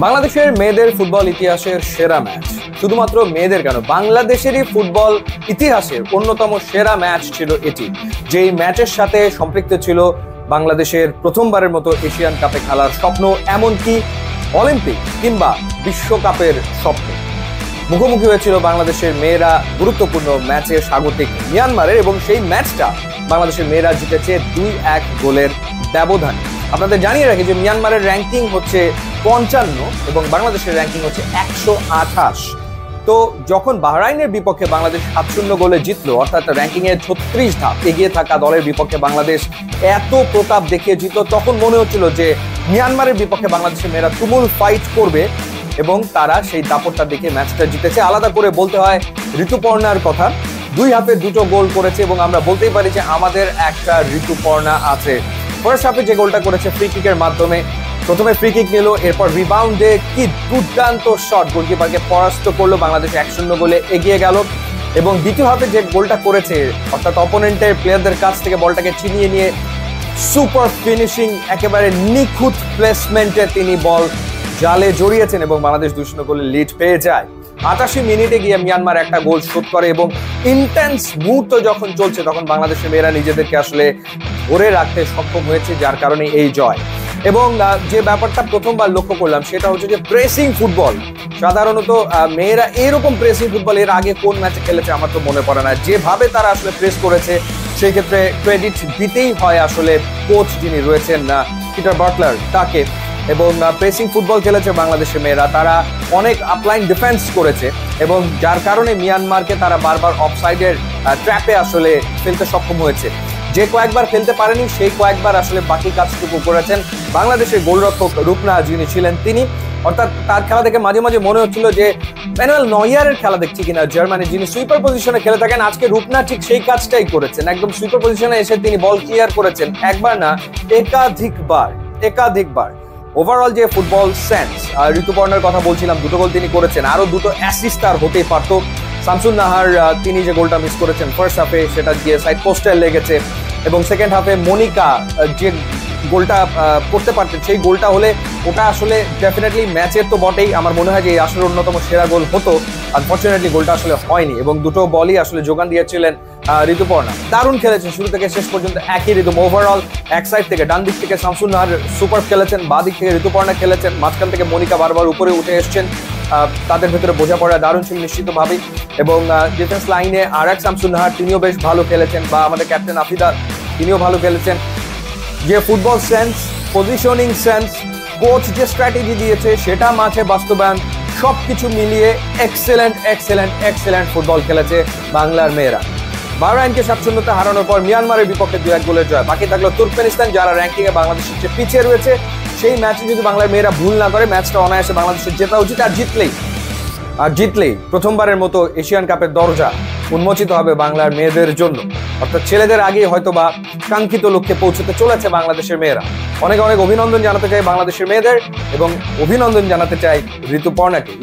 বাংলাদেশের মেয়েদের ফুটবল ইতিহাসের সেরা ম্যাচ, শুধুমাত্র মেয়েদের কেন, বাংলাদেশেরই ফুটবল ইতিহাসের অন্যতম সেরা ম্যাচ ছিল এটি, যেই ম্যাচের সাথে সম্পৃক্ত ছিল বাংলাদেশের প্রথমবারের মতো এশিয়ান কাপে খেলার স্বপ্ন, এমনকি অলিম্পিক কিংবা বিশ্বকাপের স্বপ্ন। মুখোমুখি হয়েছিল বাংলাদেশের মেয়েরা গুরুত্বপূর্ণ ম্যাচে স্বাগতিক মিয়ানমারের, এবং সেই ম্যাচটা বাংলাদেশের মেয়েরা জিতেছে 2-1 গোলের ব্যবধান। আপনাদের জানিয়ে রাখি যে মিয়ানমারের র্যাঙ্কিং হচ্ছে 55 এবং বাংলাদেশের র্যাঙ্কিং হচ্ছে 128। তো যখন বাহরাইনের বিপক্ষে বাংলাদেশ 7-0 গোলে জিতলো, অর্থাৎ র্যাঙ্কিং এর 36 ধাপ এগিয়ে থাকা দলের বিপক্ষে বাংলাদেশ এত প্রতাপ দেখিয়ে জিতলো, তখন মনে হচ্ছিল যে মিয়ানমারের বিপক্ষে বাংলাদেশের মেয়েরা তুমুল ফাইট করবে এবং তারা সেই দাপটটা দেখে ম্যাচটা জিতেছে। আলাদা করে বলতে হয় ঋতুপর্ণার কথা, 2 হাফে 2টো গোল করেছে এবং আমরা বলতেই পারি যে আমাদের একটা ঋতুপর্ণা আছে। ফার্স্ট হাফে যে গোলটা করেছে ফ্রি কিকের মাধ্যমে, প্রথমে ফ্রি কিক নিল, এরপর রিবাউন্ডে কি দুর্দান্ত শট, গোলকিপারকে পরাস্ত করলো, বাংলাদেশ 1-0 গোলে এগিয়ে গেল। এবং দ্বিতীয় হাফে যে গোলটা করেছে, অর্থাৎ অপোনেন্টের প্লেয়ারদের কাছ থেকে বলটাকে ছিনিয়ে নিয়ে সুপার ফিনিশিং, একেবারে নিখুঁত প্লেসমেন্টে তিনি বল জালে জড়িয়েছেন এবং বাংলাদেশ 2-0 গোলে লিড পেয়ে যায়। 88 মিনিটে গিয়ে মিয়ানমার একটা গোল শোধ করে এবং ইন্টেন্স মুহূর্ত যখন চলছে তখন বাংলাদেশের মেয়েরা নিজেদেরকে আসলে ধরে রাখতে সক্ষম হয়েছে, যার কারণে এই জয়। এবং যে ব্যাপারটা প্রথমবার লক্ষ্য করলাম সেটা হচ্ছে যে প্রেসিং ফুটবল। সাধারণত মেয়েরা এরকম প্রেসিং ফুটবল এর আগে কোন ম্যাচে খেলেছে আমার তো মনে পড়ে না। যেভাবে তারা আসলে প্রেস করেছে সেই ক্ষেত্রে ক্রেডিট দিতেই হয় আসলে কোচ যিনি রয়েছেন পিটার বাটলার তাকে। এবং প্রেসিং ফুটবল খেলেছে বাংলাদেশের মেয়েরা, তারা অনেক আপলাইন ডিফেন্স করেছে এবং যার কারণে মিয়ানমারকে তারা বারবার অফসাইডের ট্র্যাপে আসলে ফেলতে সক্ষম হয়েছে। যে কয়েকবার ফেলতে পারেনি সেই কয়েকবার আসলে বাকি কাজটুকু করেছেন বাংলাদেশের গোলরক্ষক রূপনা যিনি ছিলেন তিনি। অর্থাৎ তার খেলা দেখে মাঝে মাঝে মনে হচ্ছিল যে ম্যানুয়েল নয়ারের খেলা দেখছি কিনা, জার্মানি, যিনি সুইপার পজিশনে খেলে থাকেন। আজকে রূপনা ঠিক সেই কাজটাই করেছেন, একদম সুইপার পজিশনে এসে তিনি বল ক্লিয়ার করেছেন, একবার না একাধিকবার। ওভারঅল যে ফুটবল সেন্স, ঋতুপর্ণার কথা বলছিলাম, 2টো গোল তিনি করেছেন, আরো 2টো অ্যাসিস্ট তার হতেই পারতো। শামসুন নাহার তিনি যে গোলটা মিস করেছেন ফার্স্ট হাফে, সেটা গিয়ে সাইড পোস্টে লেগেছে। এবং সেকেন্ড হাফে মনিকা যে গোলটা করতে পারতেন, সেই গোলটা হলে ওটা আসলে ডেফিনেটলি ম্যাচের তো বটেই, আমার মনে হয় যে এই আসলে অন্যতম সেরা গোল হতো। আনফর্চুনেটলি গোলটা আসলে হয়নি এবং 2টো বলই আসলে যোগান দিয়েছিলেন ঋতুপর্ণা। দারুণ খেলেছেন শুরু থেকে শেষ পর্যন্ত একই রিদম। ওভারঅল এক সাইড থেকে ডান দিক থেকে শামসুন নাহার সুপার খেলেছেন, বাঁ দিক থেকে ঋতুপর্ণা খেলেছেন, মাঝখান থেকে মনিকা বারবার উপরে উঠে এসছেন। তাদের ভেতরে বোঝাপড়া দারুণ ছিল নিশ্চিতভাবেই। এবং ডিফেন্স লাইনে আর এক শামসুন নাহার, তিনিও বেশ ভালো খেলেছেন, বা আমাদের ক্যাপ্টেন আফিদা তিনিও ভালো খেলেছেন। যে football sense, positioning sense, coach যে স্ট্র্যাটেজি দিয়েছে সেটা মাঠে বাস্তবায়ন, সবকিছু মিলিয়ে এক্সেলেন্ট ফুটবল খেলেছে বাংলার মেয়েরা। বাহরাইনকে 7-0 হারানোর পর মিয়ানমারের বিপক্ষে 2-1 গোলের জয়। বাকি থাকলো তুর্কমেনিস্তান, যারা র্যাঙ্কিং এ বাংলাদেশের চেয়ে পিছিয়ে রয়েছে। সেই ম্যাচে যদি বাংলার মেয়েরা ভুল না করে ম্যাচটা অনায়াসে বাংলাদেশের জেতা উচিত, আর জিতলেই প্রথমবারের মতো এশিয়ান কাপের দরজা উন্মোচিত হবে বাংলার মেয়েদের জন্য। অর্থাৎ ছেলেদের আগেই হয়তোবা কাঙ্ক্ষিত লক্ষ্যে পৌঁছতে চলেছে বাংলাদেশের মেয়েরা। অনেক অভিনন্দন জানাতে চাই বাংলাদেশের মেয়েদের এবং অভিনন্দন জানাতে চাই ঋতুপর্ণাকে।